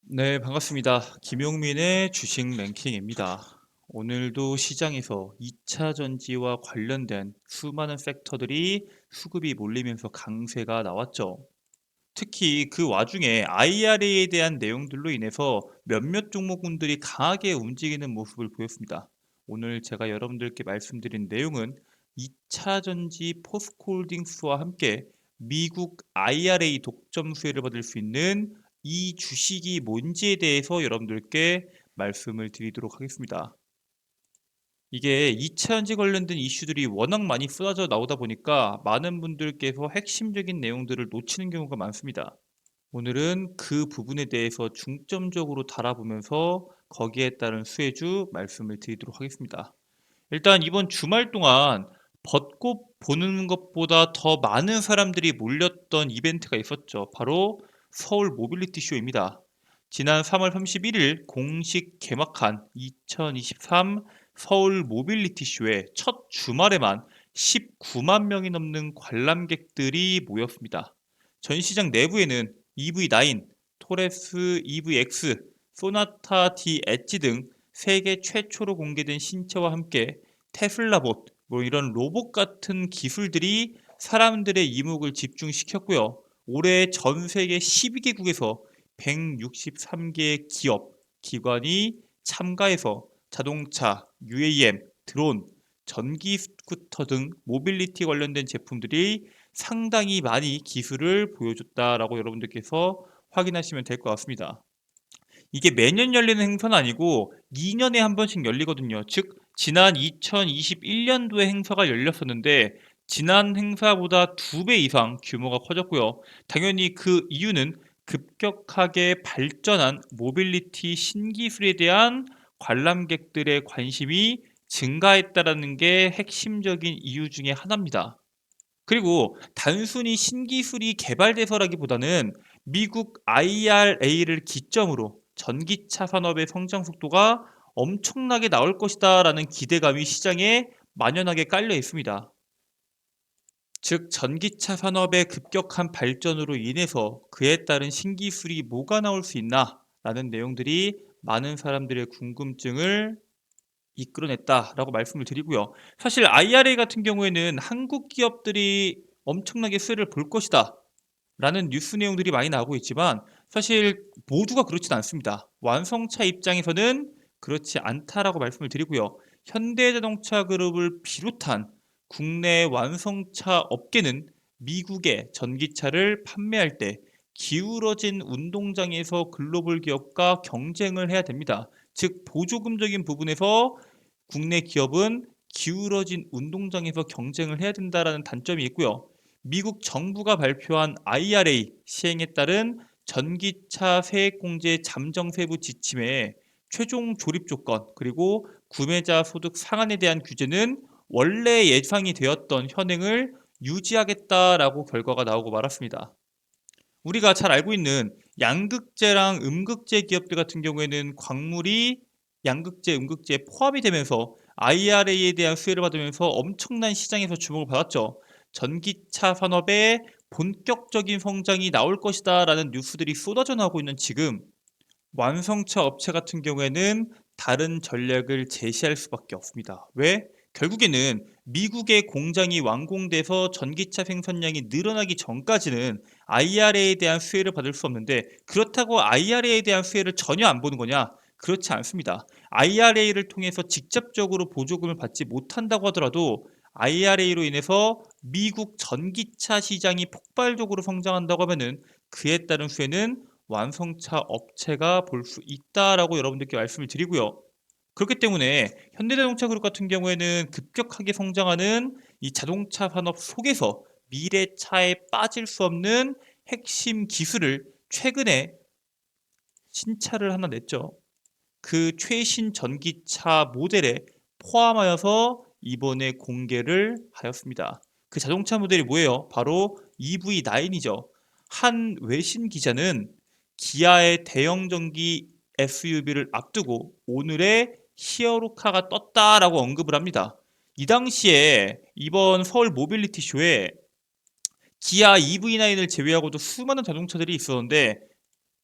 네, 반갑습니다. 김용민의 주식 랭킹입니다. 오늘도 시장에서 2차 전지와 관련된 수많은 섹터들이 수급이 몰리면서 강세가 나왔죠. 특히 그 와중에 IRA에 대한 내용들로 인해서 몇몇 종목군들이 강하게 움직이는 모습을 보였습니다. 오늘 제가 여러분들께 말씀드린 내용은 2차 전지 포스코홀딩스와 함께 미국 IRA 독점 수혜를 받을 수 있는 이 주식이 뭔지에 대해서 여러분들께 말씀을 드리도록 하겠습니다. 이게 2차 전지 관련된 이슈들이 워낙 많이 쏟아져 나오다 보니까 많은 분들께서 핵심적인 내용들을 놓치는 경우가 많습니다. 오늘은 그 부분에 대해서 중점적으로 달아보면서 거기에 따른 수혜주 말씀을 드리도록 하겠습니다. 일단 이번 주말 동안 벚꽃 보는 것보다 더 많은 사람들이 몰렸던 이벤트가 있었죠. 바로 서울 모빌리티 쇼입니다. 지난 3월 31일 공식 개막한 2023 서울 모빌리티 쇼의 첫 주말에만 19만 명이 넘는 관람객들이 모였습니다. 전시장 내부에는 EV9, 토레스 EVX, 소나타 D 엣지 등 세계 최초로 공개된 신체와 함께 테슬라봇, 이런 로봇 같은 기술들이 사람들의 이목을 집중시켰고요. 올해 전 세계 12개국에서 163개의 기업, 기관이 참가해서 자동차, UAM, 드론, 전기 스쿠터 등 모빌리티 관련된 제품들이 상당히 많이 기술을 보여줬다라고 여러분들께서 확인하시면 될 것 같습니다. 이게 매년 열리는 행사는 아니고 2년에 한 번씩 열리거든요. 즉 지난 2021년도에 행사가 열렸었는데 지난 행사보다 2배 이상 규모가 커졌고요. 당연히 그 이유는 급격하게 발전한 모빌리티 신기술에 대한 관람객들의 관심이 증가했다라는 게 핵심적인 이유 중에 하나입니다. 그리고 단순히 신기술이 개발돼서라기보다는 미국 IRA를 기점으로 전기차 산업의 성장 속도가 엄청나게 나올 것이다라는 기대감이 시장에 만연하게 깔려 있습니다. 즉 전기차 산업의 급격한 발전으로 인해서 그에 따른 신기술이 뭐가 나올 수 있나라는 내용들이 많은 사람들의 궁금증을 이끌어냈다라고 말씀을 드리고요. 사실 IRA 같은 경우에는 한국 기업들이 엄청나게 수혜를 볼 것이다 라는 뉴스 내용들이 많이 나오고 있지만 사실 모두가 그렇진 않습니다. 완성차 입장에서는 그렇지 않다라고 말씀을 드리고요. 현대자동차 그룹을 비롯한 국내 완성차 업계는 미국의 전기차를 판매할 때 기울어진 운동장에서 글로벌 기업과 경쟁을 해야 됩니다. 즉 보조금적인 부분에서 국내 기업은 기울어진 운동장에서 경쟁을 해야 된다라는 단점이 있고요. 미국 정부가 발표한 IRA 시행에 따른 전기차 세액공제 잠정 세부 지침에 최종 조립 조건 그리고 구매자 소득 상한에 대한 규제는 원래 예상이 되었던 현행을 유지하겠다라고 결과가 나오고 말았습니다. 우리가 잘 알고 있는 양극재랑 음극재 기업들 같은 경우에는 광물이 양극재, 음극재에 포함이 되면서 IRA에 대한 수혜를 받으면서 엄청난 시장에서 주목을 받았죠. 전기차 산업의 본격적인 성장이 나올 것이다라는 뉴스들이 쏟아져 나오고 있는 지금 완성차 업체 같은 경우에는 다른 전략을 제시할 수밖에 없습니다. 왜? 결국에는 미국의 공장이 완공돼서 전기차 생산량이 늘어나기 전까지는 IRA에 대한 수혜를 받을 수 없는데 그렇다고 IRA에 대한 수혜를 전혀 안 보는 거냐? 그렇지 않습니다. IRA를 통해서 직접적으로 보조금을 받지 못한다고 하더라도 IRA로 인해서 미국 전기차 시장이 폭발적으로 성장한다고 하면은 그에 따른 수혜는 완성차 업체가 볼 수 있다라고 여러분들께 말씀을 드리고요. 그렇기 때문에 현대자동차 그룹 같은 경우에는 급격하게 성장하는 이 자동차 산업 속에서 미래차에 빠질 수 없는 핵심 기술을 최근에 신차를 하나 냈죠. 그 최신 전기차 모델에 포함하여서 이번에 공개를 하였습니다. 그 자동차 모델이 뭐예요? 바로 EV9이죠. 한 외신 기자는 기아의 대형 전기 SUV를 앞두고 오늘의 히어로카가 떴다라고 언급을 합니다. 이 당시에 이번 서울 모빌리티 쇼에 기아 EV9을 제외하고도 수많은 자동차들이 있었는데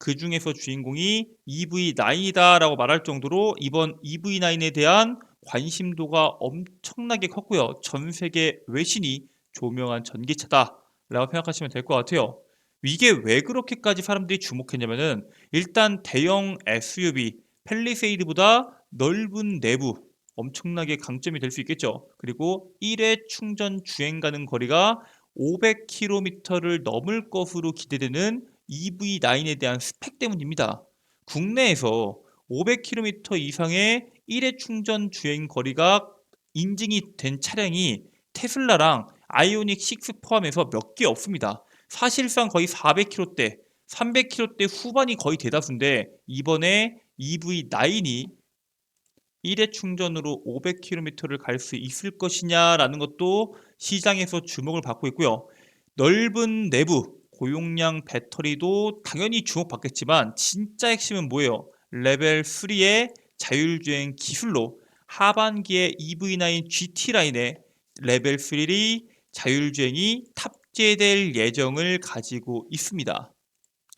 그 중에서 주인공이 EV9이다라고 말할 정도로 이번 EV9에 대한 관심도가 엄청나게 컸고요. 전 세계 외신이 조명한 전기차다라고 생각하시면 될 것 같아요. 이게 왜 그렇게까지 사람들이 주목했냐면은 일단 대형 SUV 펠리세이드보다 넓은 내부 엄청나게 강점이 될 수 있겠죠. 그리고 1회 충전 주행 가는 거리가 500km를 넘을 것으로 기대되는 EV9에 대한 스펙 때문입니다. 국내에서 500km 이상의 1회 충전 주행 거리가 인증이 된 차량이 테슬라랑 아이오닉 6 포함해서 몇 개 없습니다. 사실상 거의 400km대, 300km대 후반이 거의 대다수인데 이번에 EV9이 1회 충전으로 500km를 갈 수 있을 것이냐라는 것도 시장에서 주목을 받고 있고요. 넓은 내부, 고용량 배터리도 당연히 주목받겠지만 진짜 핵심은 뭐예요? 레벨 3의 자율주행 기술로 하반기에 EV9 GT 라인에 레벨 3 자율주행이 탑재될 예정을 가지고 있습니다.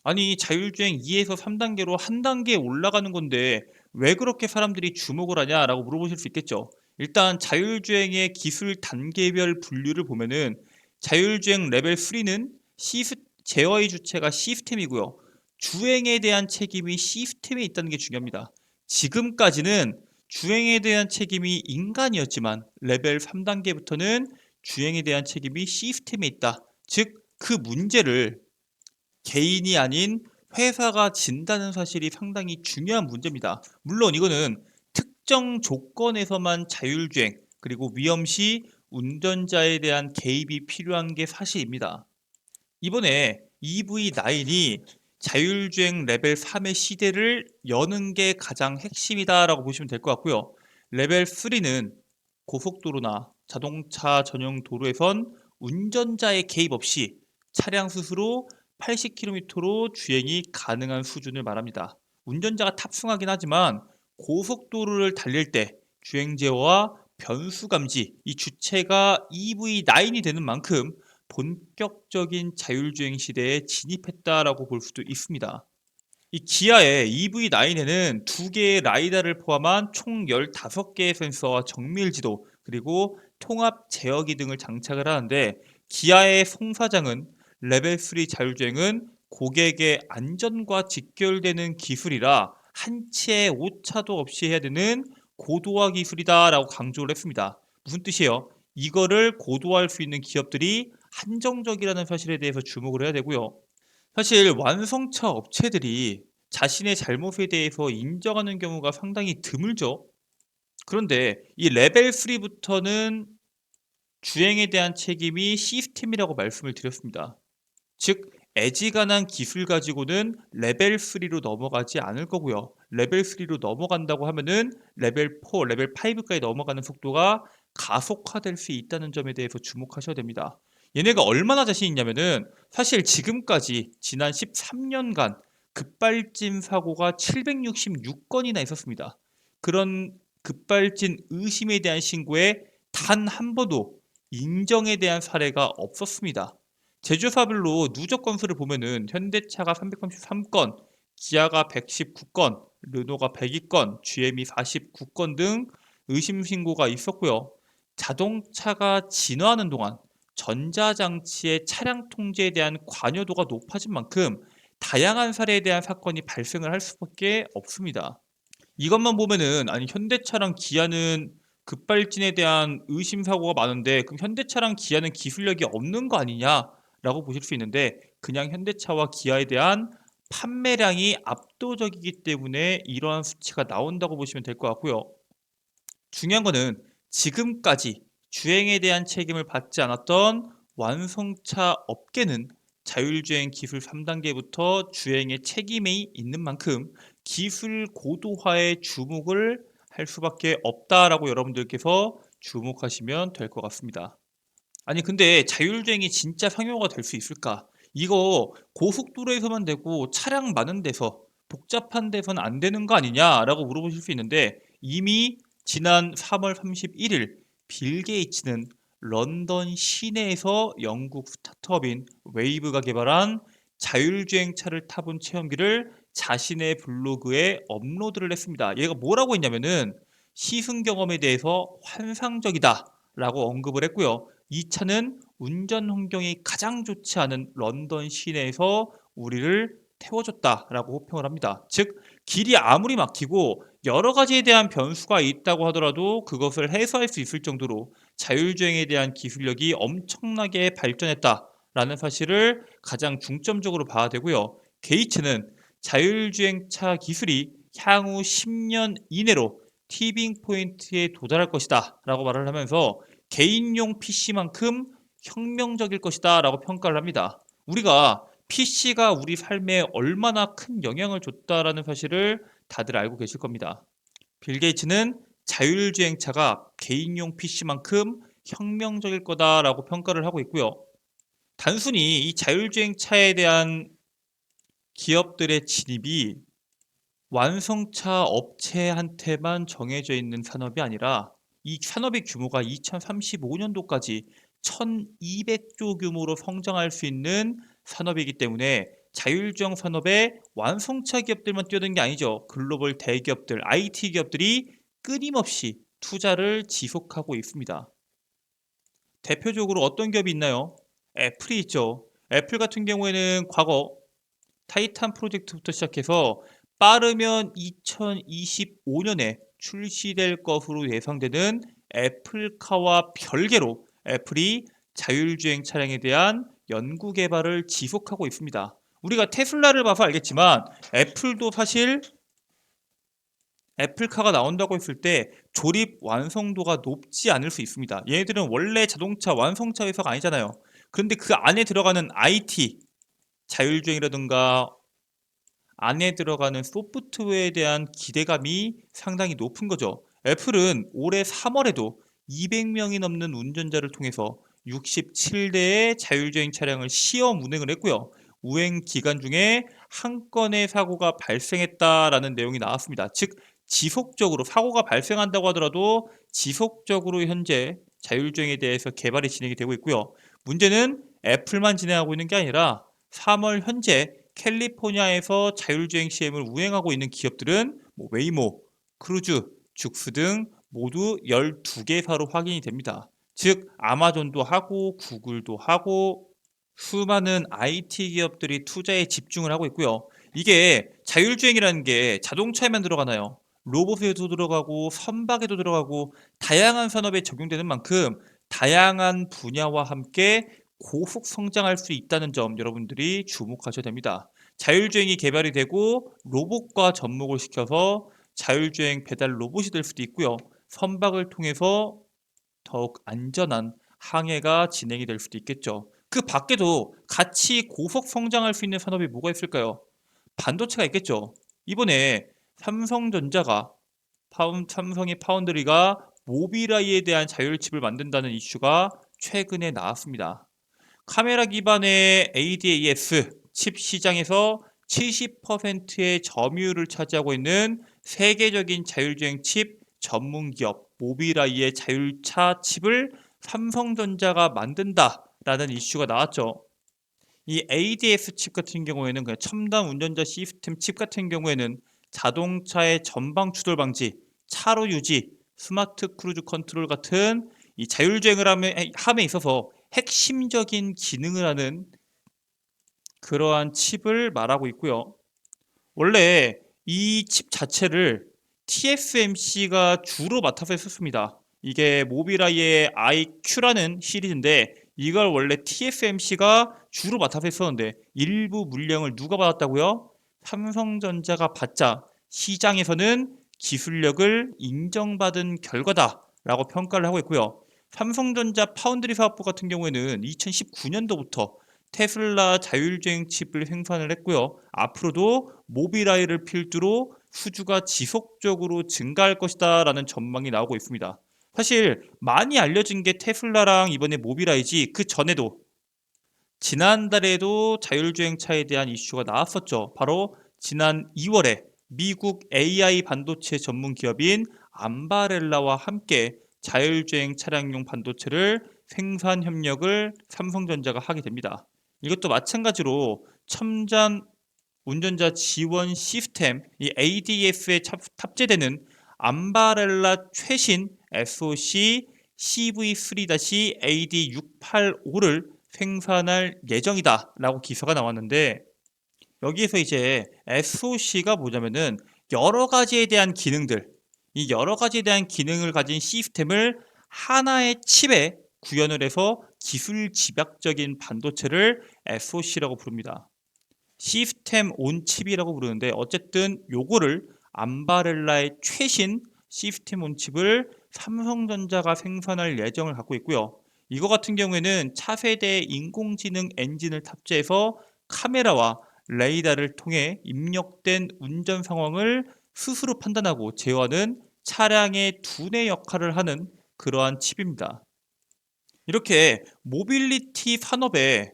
아니 자율주행 2에서 3단계로 한 단계 올라가는 건데 왜 그렇게 사람들이 주목을 하냐라고 물어보실 수 있겠죠. 일단 자율주행의 기술 단계별 분류를 보면은 자율주행 레벨 3는 제어의 주체가 시스템이고요. 주행에 대한 책임이 시스템에 있다는 게 중요합니다. 지금까지는 주행에 대한 책임이 인간이었지만 레벨 3단계부터는 주행에 대한 책임이 시스템에 있다. 즉 그 문제를 개인이 아닌 회사가 진다는 사실이 상당히 중요한 문제입니다. 물론 이거는 특정 조건에서만 자율주행 그리고 위험시 운전자에 대한 개입이 필요한 게 사실입니다. 이번에 EV9이 자율주행 레벨 3의 시대를 여는 게 가장 핵심이다라고 보시면 될 것 같고요. 레벨 3는 고속도로나 자동차 전용 도로에선 운전자의 개입 없이 차량 스스로 80km로 주행이 가능한 수준을 말합니다. 운전자가 탑승하긴 하지만 고속도로를 달릴 때 주행 제어와 변수 감지 이 주체가 EV9이 되는 만큼 본격적인 자율주행 시대에 진입했다라고 볼 수도 있습니다. 이 기아의 EV9에는 2개의 라이다를 포함한 총 15개의 센서와 정밀 지도 그리고 통합 제어기 등을 장착을 하는데 기아의 송 사장은 레벨 3 자율주행은 고객의 안전과 직결되는 기술이라 한 치의 오차도 없이 해야 되는 고도화 기술이다라고 강조를 했습니다. 무슨 뜻이에요? 이거를 고도화할 수 있는 기업들이 한정적이라는 사실에 대해서 주목을 해야 되고요. 사실 완성차 업체들이 자신의 잘못에 대해서 인정하는 경우가 상당히 드물죠. 그런데 이 레벨 3부터는 주행에 대한 책임이 시스템이라고 말씀을 드렸습니다. 즉 애지간한 기술 가지고는 레벨 3로 넘어가지 않을 거고요. 레벨 3로 넘어간다고 하면은 레벨 4, 레벨 5까지 넘어가는 속도가 가속화될 수 있다는 점에 대해서 주목하셔야 됩니다. 얘네가 얼마나 자신 있냐면은 사실 지금까지 지난 13년간 급발진 사고가 766건이나 있었습니다. 그런 급발진 의심에 대한 신고에 단 한 번도 인정에 대한 사례가 없었습니다. 제조사별로 누적 건수를 보면은 현대차가 333건, 기아가 119건, 르노가 102건, GM이 49건 등 의심 신고가 있었고요. 자동차가 진화하는 동안 전자장치의 차량 통제에 대한 관여도가 높아진 만큼 다양한 사례에 대한 사건이 발생을 할 수밖에 없습니다. 이것만 보면은 아니 현대차랑 기아는 급발진에 대한 의심 사고가 많은데 그럼 현대차랑 기아는 기술력이 없는 거 아니냐라고 보실 수 있는데 그냥 현대차와 기아에 대한 판매량이 압도적이기 때문에 이러한 수치가 나온다고 보시면 될 것 같고요. 중요한 거는 지금까지 주행에 대한 책임을 받지 않았던 완성차 업계는 자율주행 기술 3단계부터 주행의 책임이 있는 만큼 기술 고도화에 주목을 할 수밖에 없다라고 여러분들께서 주목하시면 될 것 같습니다. 아니 근데 자율주행이 진짜 상용화가 될 수 있을까? 이거 고속도로에서만 되고 차량 많은 데서 복잡한 데서는 안 되는 거 아니냐라고 물어보실 수 있는데 이미 지난 3월 31일 빌 게이츠는 런던 시내에서 영국 스타트업인 웨이브가 개발한 자율주행차를 타본 체험기를 자신의 블로그에 업로드를 했습니다. 얘가 뭐라고 했냐면은 시승 경험에 대해서 환상적이다라고 언급을 했고요. 이 차는 운전 환경이 가장 좋지 않은 런던 시내에서 우리를 태워줬다라고 호평을 합니다. 즉 길이 아무리 막히고 여러 가지에 대한 변수가 있다고 하더라도 그것을 해소할 수 있을 정도로 자율주행에 대한 기술력이 엄청나게 발전했다라는 사실을 가장 중점적으로 봐야 되고요. 게이츠는 자율주행차 기술이 향후 10년 이내로 티빙 포인트에 도달할 것이다 라고 말을 하면서 개인용 PC만큼 혁명적일 것이다 라고 평가를 합니다. 우리가 PC가 우리 삶에 얼마나 큰 영향을 줬다라는 사실을 다들 알고 계실 겁니다. 빌 게이츠는 자율주행차가 개인용 PC만큼 혁명적일 거다라고 평가를 하고 있고요. 단순히 이 자율주행차에 대한 기업들의 진입이 완성차 업체한테만 정해져 있는 산업이 아니라 이 산업의 규모가 2035년도까지 1200조 규모로 성장할 수 있는 산업이기 때문에 자율주행 산업에 완성차 기업들만 뛰어드는 게 아니죠. 글로벌 대기업들, IT 기업들이 끊임없이 투자를 지속하고 있습니다. 대표적으로 어떤 기업이 있나요? 애플이 있죠. 애플 같은 경우에는 과거 타이탄 프로젝트부터 시작해서 빠르면 2025년에 출시될 것으로 예상되는 애플카와 별개로 애플이 자율주행 차량에 대한 연구 개발을 지속하고 있습니다. 우리가 테슬라를 봐서 알겠지만 애플도 사실 애플카가 나온다고 했을 때 조립 완성도가 높지 않을 수 있습니다. 얘네들은 원래 자동차 완성차 회사가 아니잖아요. 그런데 그 안에 들어가는 IT, 자율주행이라든가 안에 들어가는 소프트웨어에 대한 기대감이 상당히 높은 거죠. 애플은 올해 3월에도 200명이 넘는 운전자를 통해서 67대의 자율주행 차량을 시험 운행을 했고요. 운행 기간 중에 한 건의 사고가 발생했다라는 내용이 나왔습니다. 즉 지속적으로 사고가 발생한다고 하더라도 지속적으로 현재 자율주행에 대해서 개발이 진행이 되고 있고요. 문제는 애플만 진행하고 있는 게 아니라 3월 현재 캘리포니아에서 자율주행 시험을 운행하고 있는 기업들은 웨이모, 크루즈, 죽스 등 모두 12개사로 확인이 됩니다. 즉 아마존도 하고 구글도 하고 수많은 IT 기업들이 투자에 집중을 하고 있고요. 이게 자율주행이라는 게 자동차에만 들어가나요? 로봇에도 들어가고 선박에도 들어가고 다양한 산업에 적용되는 만큼 다양한 분야와 함께 고속 성장할 수 있다는 점 여러분들이 주목하셔야 됩니다. 자율주행이 개발이 되고 로봇과 접목을 시켜서 자율주행 배달 로봇이 될 수도 있고요. 선박을 통해서 더욱 안전한 항해가 진행이 될 수도 있겠죠. 그 밖에도 같이 고속 성장할 수 있는 산업이 뭐가 있을까요? 반도체가 있겠죠. 이번에 삼성전자가 삼성의 파운드리가 모빌아이에 대한 자율칩을 만든다는 이슈가 최근에 나왔습니다. 카메라 기반의 ADAS 칩 시장에서 70%의 점유율을 차지하고 있는 세계적인 자율주행 칩 전문 기업 모빌아이의 자율차 칩을 삼성전자가 만든다라는 이슈가 나왔죠. 이 ADS 칩 같은 경우에는 그냥 첨단 운전자 시스템 칩 같은 경우에는 자동차의 전방 추돌 방지, 차로 유지, 스마트 크루즈 컨트롤 같은 이 자율주행을 함에 있어서 핵심적인 기능을 하는 그러한 칩을 말하고 있고요. 원래 이 칩 자체를 TSMC가 주로 맡아서 했었습니다. 이게 모빌아이의 IQ라는 시리즈인데 이걸 원래 TSMC가 주로 맡아서 했었는데 일부 물량을 누가 받았다고요? 삼성전자가 받자 시장에서는 기술력을 인정받은 결과다라고 평가를 하고 있고요. 삼성전자 파운드리 사업부 같은 경우에는 2019년도부터 테슬라 자율주행 칩을 생산을 했고요. 앞으로도 모빌아이를 필두로 수주가 지속적으로 증가할 것이다 라는 전망이 나오고 있습니다. 사실 많이 알려진 게 테슬라랑 이번에 모빌아이지 그 전에도 지난달에도 자율주행차에 대한 이슈가 나왔었죠. 바로 지난 2월에 미국 AI 반도체 전문 기업인 암바렐라와 함께 자율주행 차량용 반도체를 생산 협력을 삼성전자가 하게 됩니다. 이것도 마찬가지로 첨단 운전자 지원 시스템 이 ADS에 탑재되는 암바렐라 최신 SoC CV3-AD685를 생산할 예정이다 라고 기사가 나왔는데, 여기에서 이제 SoC가 뭐냐면은 여러 가지에 대한 기능들, 이 여러 가지에 대한 기능을 가진 시스템을 하나의 칩에 구현을 해서 기술 집약적인 반도체를 SoC라고 부릅니다. 시스템 온 칩이라고 부르는데, 어쨌든 요거를 암바렐라의 최신 시스템 온 칩을 삼성전자가 생산할 예정을 갖고 있고요. 이거 같은 경우에는 차세대 인공지능 엔진을 탑재해서 카메라와 레이더를 통해 입력된 운전 상황을 스스로 판단하고 제어하는 차량의 두뇌 역할을 하는 그러한 칩입니다. 이렇게 모빌리티 산업의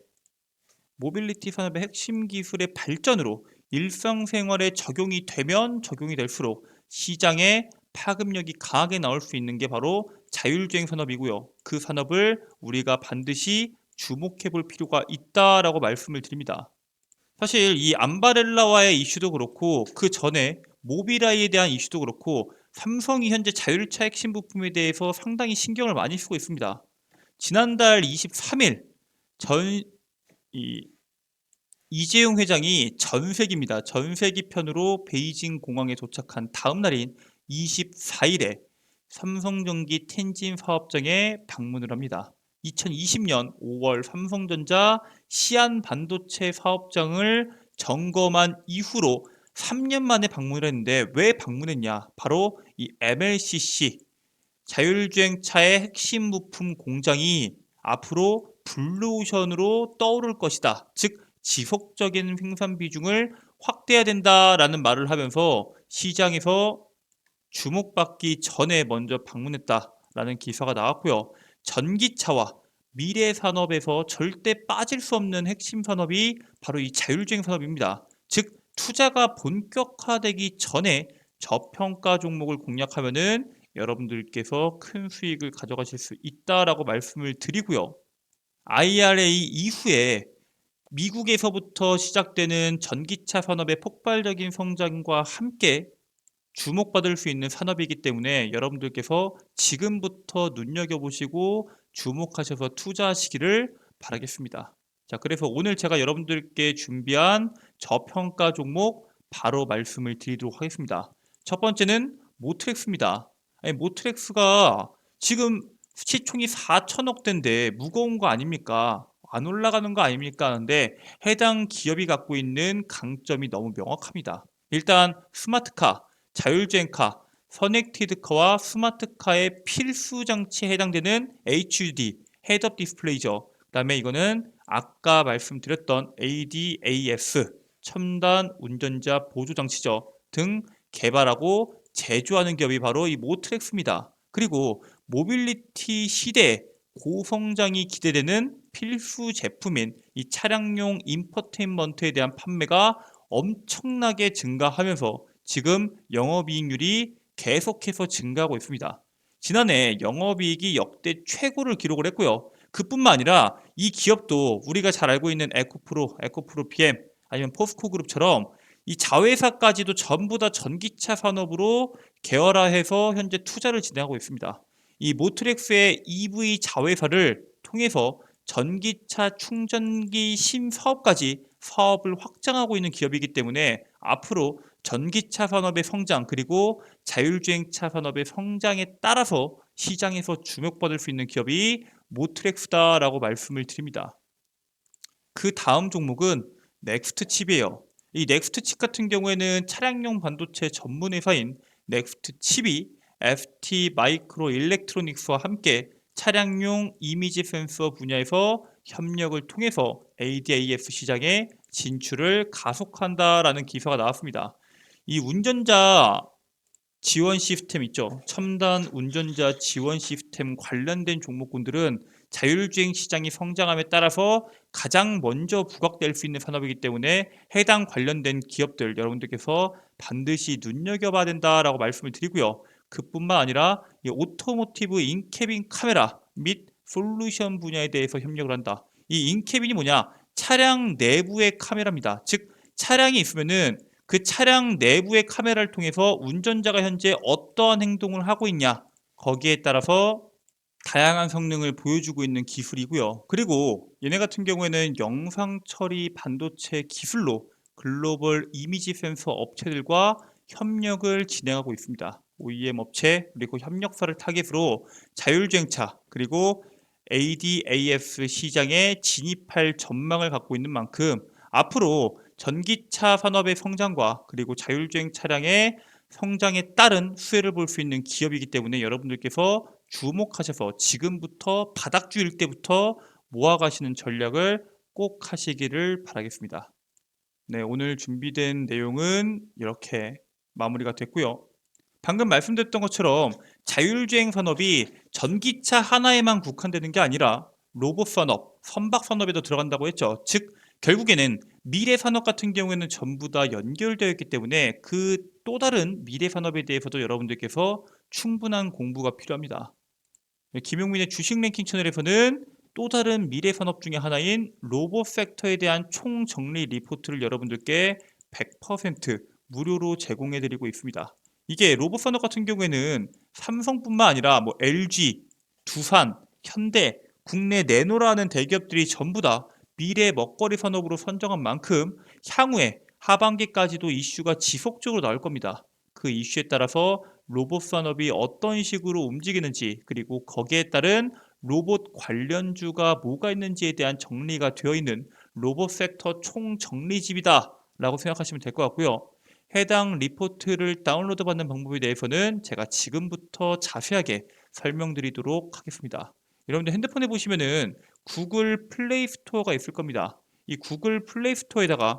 핵심 기술의 발전으로 일상생활에 적용이 되면 적용이 될수록 시장에 파급력이 강하게 나올 수 있는 게 바로 자율주행 산업이고요. 그 산업을 우리가 반드시 주목해 볼 필요가 있다라고 말씀을 드립니다. 사실 이 암바렐라와의 이슈도 그렇고 그 전에 모비라이에 대한 이슈도 그렇고 삼성이 현재 자율차 핵심 부품에 대해서 상당히 신경을 많이 쓰고 있습니다. 지난달 23일 전 이 이재용 회장이 전세기입니다. 전세기 편으로 베이징 공항에 도착한 다음 날인 24일에 삼성전기 텐진 사업장에 방문을 합니다. 2020년 5월 삼성전자 시안 반도체 사업장을 점검한 이후로 3년 만에 방문을 했는데, 왜 방문했냐? 바로 이 MLCC 자율주행차의 핵심 부품 공장이 앞으로 블루오션으로 떠오를 것이다. 즉 지속적인 생산 비중을 확대해야 된다라는 말을 하면서 시장에서 주목받기 전에 먼저 방문했다라는 기사가 나왔고요. 전기차와 미래 산업에서 절대 빠질 수 없는 핵심 산업이 바로 이 자율주행 산업입니다. 즉 투자가 본격화되기 전에 저평가 종목을 공략하면은 여러분들께서 큰 수익을 가져가실 수 있다라고 말씀을 드리고요. IRA 이후에 미국에서부터 시작되는 전기차 산업의 폭발적인 성장과 함께 주목받을 수 있는 산업이기 때문에 여러분들께서 지금부터 눈여겨보시고 주목하셔서 투자하시기를 바라겠습니다. 자, 그래서 오늘 제가 여러분들께 준비한 저평가 종목 바로 말씀을 드리도록 하겠습니다. 첫 번째는 모트렉스입니다. 모트렉스가 지금 시총이 4천억대인데 무거운 거 아닙니까? 안 올라가는 거 아닙니까? 하는데 해당 기업이 갖고 있는 강점이 너무 명확합니다. 일단 스마트카, 자율주행카, 커넥티드카와 스마트카의 필수 장치에 해당되는 HUD, 헤드업 디스플레이죠. 그 다음에 이거는 아까 말씀드렸던 ADAS, 첨단 운전자 보조 장치죠. 등 개발하고 제조하는 기업이 바로 이 모트렉스입니다. 그리고 모빌리티 시대에 고성장이 기대되는 필수 제품인 이 차량용 인포테인먼트에 대한 판매가 엄청나게 증가하면서 지금 영업이익률이 계속해서 증가하고 있습니다. 지난해 영업이익이 역대 최고를 기록을 했고요. 그뿐만 아니라 이 기업도 우리가 잘 알고 있는 에코프로 PM 아니면 포스코그룹처럼 이 자회사까지도 전부 다 전기차 산업으로 계열화해서 현재 투자를 진행하고 있습니다. 이 모트렉스의 EV 자회사를 통해서 전기차 충전기 신사업까지 사업을 확장하고 있는 기업이기 때문에 앞으로 전기차 산업의 성장 그리고 자율주행차 산업의 성장에 따라서 시장에서 주목받을 수 있는 기업이 모트렉스다라고 말씀을 드립니다. 그 다음 종목은 넥스트칩이에요. 이 넥스트칩 같은 경우에는 차량용 반도체 전문 회사인 넥스트칩이 ST 마이크로 일렉트로닉스와 함께 차량용 이미지 센서 분야에서 협력을 통해서 ADAS 시장에 진출을 가속한다라는 기사가 나왔습니다. 이 운전자 지원 시스템 있죠. 첨단 운전자 지원 시스템 관련된 종목군들은 자율주행 시장이 성장함에 따라서 가장 먼저 부각될 수 있는 산업이기 때문에 해당 관련된 기업들 여러분들께서 반드시 눈여겨봐야 된다라고 말씀을 드리고요. 그뿐만 아니라 이 오토모티브 인캐빈 카메라 및 솔루션 분야에 대해서 협력을 한다. 이 인캐빈이 뭐냐? 차량 내부의 카메라입니다. 즉 차량이 있으면은 그 차량 내부의 카메라를 통해서 운전자가 현재 어떠한 행동을 하고 있냐, 거기에 따라서 다양한 성능을 보여주고 있는 기술이고요. 그리고 얘네 같은 경우에는 영상 처리 반도체 기술로 글로벌 이미지 센서 업체들과 협력을 진행하고 있습니다. OEM 업체 그리고 협력사를 타겟으로 자율주행차 그리고 ADAS 시장에 진입할 전망을 갖고 있는 만큼 앞으로 전기차 산업의 성장과 그리고 자율주행 차량의 성장에 따른 수혜를 볼 수 있는 기업이기 때문에 여러분들께서 주목하셔서 지금부터 바닥주일 때부터 모아가시는 전략을 꼭 하시기를 바라겠습니다. 네, 오늘 준비된 내용은 이렇게 마무리가 됐고요. 방금 말씀드렸던 것처럼 자율주행 산업이 전기차 하나에만 국한되는 게 아니라 로봇 산업, 선박 산업에도 들어간다고 했죠. 즉 결국에는 미래 산업 같은 경우에는 전부 다 연결되어 있기 때문에 그 또 다른 미래 산업에 대해서도 여러분들께서 충분한 공부가 필요합니다. 김용민의 주식 랭킹 채널에서는 또 다른 미래 산업 중에 하나인 로봇 섹터에 대한 총정리 리포트를 여러분들께 100% 무료로 제공해 드리고 있습니다. 이게 로봇 산업 같은 경우에는 삼성뿐만 아니라 뭐 LG, 두산, 현대, 국내 내노라는 대기업들이 전부 다 미래 먹거리 산업으로 선정한 만큼 향후에 하반기까지도 이슈가 지속적으로 나올 겁니다. 그 이슈에 따라서 로봇 산업이 어떤 식으로 움직이는지 그리고 거기에 따른 로봇 관련주가 뭐가 있는지에 대한 정리가 되어 있는 로봇 섹터 총정리집이다 라고 생각하시면 될 것 같고요. 해당 리포트를 다운로드 받는 방법에 대해서는 제가 지금부터 자세하게 설명드리도록 하겠습니다. 여러분들 핸드폰에 보시면은 구글 플레이 스토어가 있을 겁니다. 이 구글 플레이 스토어에다가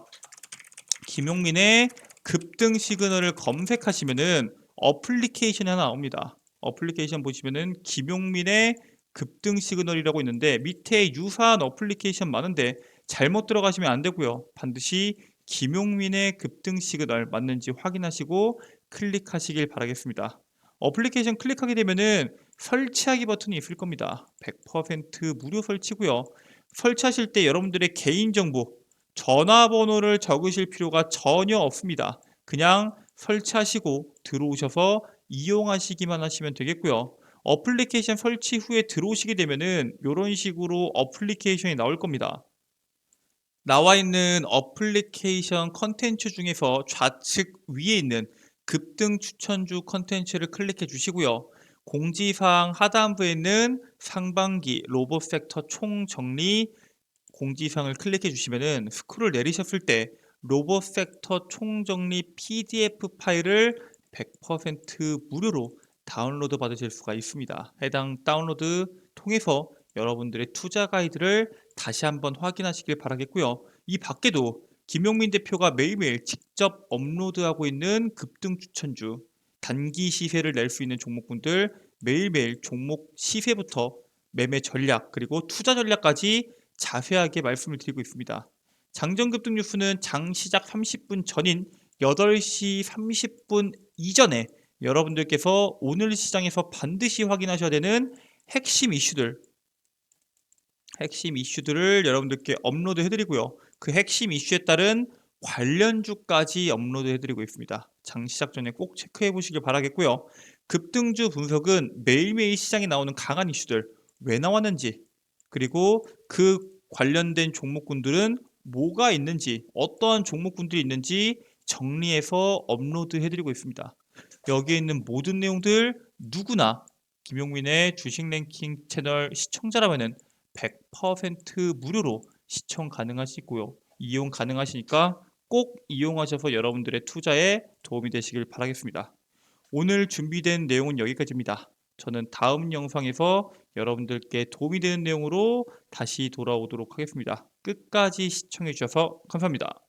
김용민의 급등 시그널을 검색하시면은 어플리케이션이 하나 나옵니다. 어플리케이션 보시면은 김용민의 급등 시그널이라고 있는데 밑에 유사한 어플리케이션 많은데 잘못 들어가시면 안 되고요. 반드시 김용민의 급등 시그널 맞는지 확인하시고 클릭하시길 바라겠습니다. 어플리케이션 클릭하게 되면은 설치하기 버튼이 있을 겁니다. 100% 무료 설치고요. 설치하실 때 여러분들의 개인정보, 전화번호를 적으실 필요가 전혀 없습니다. 그냥 설치하시고 들어오셔서 이용하시기만 하시면 되겠고요. 어플리케이션 설치 후에 들어오시게 되면은 이런 식으로 어플리케이션이 나올 겁니다. 나와 있는 어플리케이션 컨텐츠 중에서 좌측 위에 있는 급등 추천주 컨텐츠를 클릭해 주시고요. 공지사항 하단부에 있는 상반기 로봇 섹터 총정리 공지사항을 클릭해 주시면은 스크롤 내리셨을 때 로봇 섹터 총정리 PDF 파일을 100% 무료로 다운로드 받으실 수가 있습니다. 해당 다운로드 통해서 여러분들의 투자 가이드를 다시 한번 확인하시길 바라겠고요. 이 밖에도 김용민 대표가 매일매일 직접 업로드하고 있는 급등 추천주, 단기 시세를 낼 수 있는 종목군들 매일매일 종목 시세부터 매매 전략 그리고 투자 전략까지 자세하게 말씀을 드리고 있습니다. 장전 급등 뉴스는 장 시작 30분 전인 8시 30분 이전에 여러분들께서 오늘 시장에서 반드시 확인하셔야 되는 핵심 이슈들을 여러분들께 업로드 해드리고요. 그 핵심 이슈에 따른 관련주까지 업로드 해드리고 있습니다. 장 시작 전에 꼭 체크해 보시길 바라겠고요. 급등주 분석은 매일매일 시장에 나오는 강한 이슈들 왜 나왔는지 그리고 그 관련된 종목군들은 뭐가 있는지 어떠한 종목군들이 있는지 정리해서 업로드 해드리고 있습니다. 여기에 있는 모든 내용들 누구나 김용민의 주식 랭킹 채널 시청자라면은 100% 무료로 시청 가능하시고요. 이용 가능하시니까 꼭 이용하셔서 여러분들의 투자에 도움이 되시길 바라겠습니다. 오늘 준비된 내용은 여기까지입니다. 저는 다음 영상에서 여러분들께 도움이 되는 내용으로 다시 돌아오도록 하겠습니다. 끝까지 시청해 주셔서 감사합니다.